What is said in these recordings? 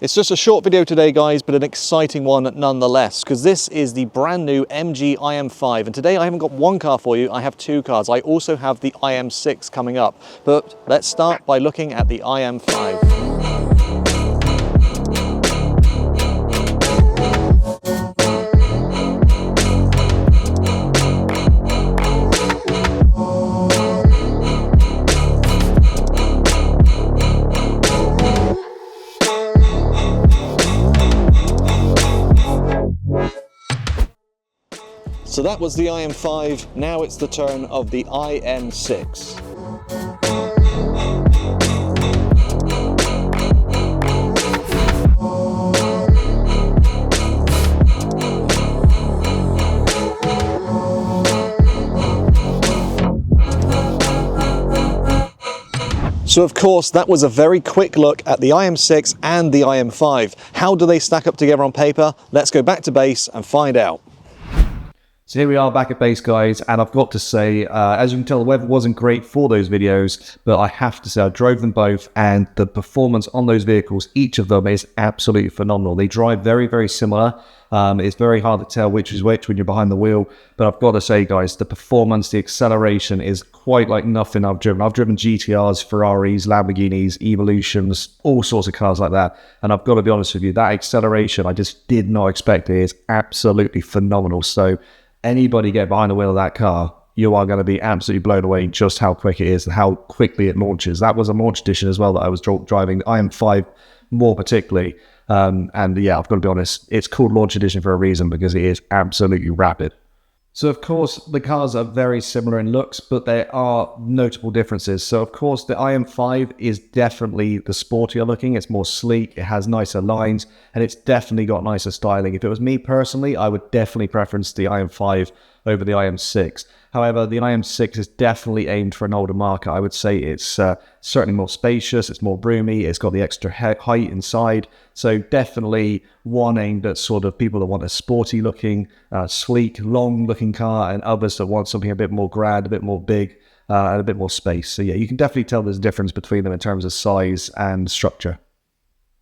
It's just a short video today, guys, but an exciting one nonetheless, because this is the brand new MG IM5. And today I haven't got one car for you, I have two cars. I also have the IM6 coming up. But let's start by looking at the IM5. So that was the IM5, now it's the turn of the IM6. So of course, that was a very quick look at the IM6 and the IM5. How do they stack up together on paper? Let's go back to base and find out. So here we are back at base, guys, and I've got to say, as you can tell, the weather wasn't great for those videos, but I have to say I drove them both, and the performance on those vehicles, each of them is absolutely phenomenal. They drive very, very similar. It's very hard to tell which is which when you're behind the wheel, but I've got to say, guys, the performance, the acceleration is quite like nothing I've driven. I've driven GTRs, Ferraris, Lamborghinis, Evolutions, all sorts of cars like that, and I've got to be honest with you, that acceleration, I just did not expect it. It's absolutely phenomenal. So anybody get behind the wheel of that car, you are going to be absolutely blown away just how quick it is and how quickly it launches. That was a launch edition as well that I was driving, the IM5 more particularly. And yeah, I've got to be honest, it's called launch edition for a reason because it is absolutely rapid. So of course, the cars are very similar in looks, but there are notable differences. So of course, the IM5 is definitely the sportier looking. It's more sleek, it has nicer lines, and it's definitely got nicer styling. If it was me personally, I would definitely preference the IM5 over the IM6. However, the IM6 is definitely aimed for an older market. I would say it's certainly more spacious, it's more roomy, it's got the extra height inside. So definitely one aimed at sort of people that want a sporty looking, sleek, long looking car, and others that want something a bit more grand, a bit more big, and a bit more space. So yeah, you can definitely tell there's a difference between them in terms of size and structure.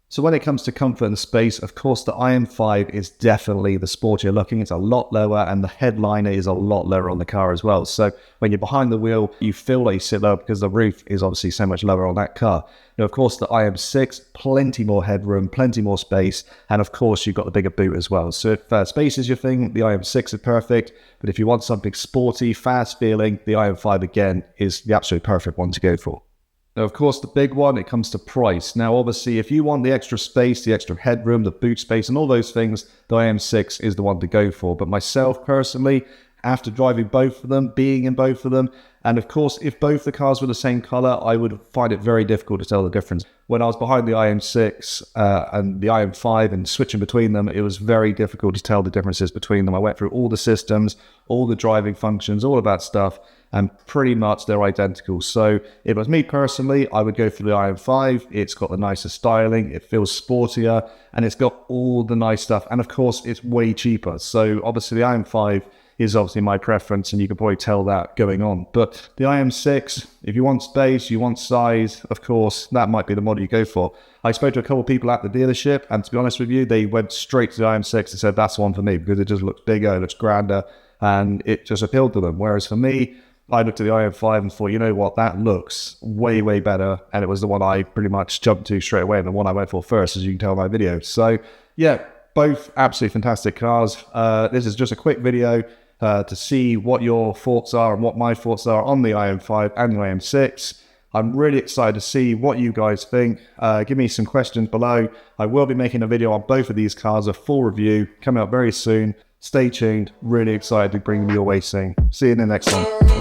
So when it comes to comfort and space, of course, the IM5 is definitely the sportier looking. It's a lot lower, and the headliner is a lot lower on the car as well. So when you're behind the wheel, you feel like you sit low because the roof is obviously so much lower on that car. Now, of course, the IM6, plenty more headroom, plenty more space, and of course, you've got the bigger boot as well. So if space is your thing, the IM6 is perfect. But if you want something sporty, fast feeling, the IM5 again is the absolute perfect one to go for. Now, of course, the big one, it comes to price. Now, obviously, if you want the extra space, the extra headroom, the boot space, and all those things, the IM6 is the one to go for. But myself, personally, after driving both of them, being in both of them, and of course, if both the cars were the same color, I would find it very difficult to tell the difference. When I was behind the IM6 and the IM5 and switching between them, it was very difficult to tell the differences between them. I went through all the systems, all the driving functions, all of that stuff, and pretty much they're identical. So if it was me personally, I would go for the IM5. It's got the nicer styling, it feels sportier, and it's got all the nice stuff. And of course, it's way cheaper. So obviously the IM5 is obviously my preference, and you can probably tell that going on. But the IM6, if you want space, you want size, of course, that might be the model you go for. I spoke to a couple of people at the dealership, and to be honest with you, they went straight to the IM6 and said, that's the one for me, because it just looks bigger, it looks grander, and it just appealed to them. Whereas for me, I looked at the IM5 and thought, you know what, that looks way, way better. And it was the one I pretty much jumped to straight away, and the one I went for first, as you can tell in my video. So yeah, both absolutely fantastic cars. This is just a quick video to see what your thoughts are and what my thoughts are on the IM5 and the IM6. I'm really excited to see what you guys think. Give me some questions below. I will be making a video on both of these cars, a full review, coming out very soon. Stay tuned. Really excited to bring you your way soon. See you in the next one.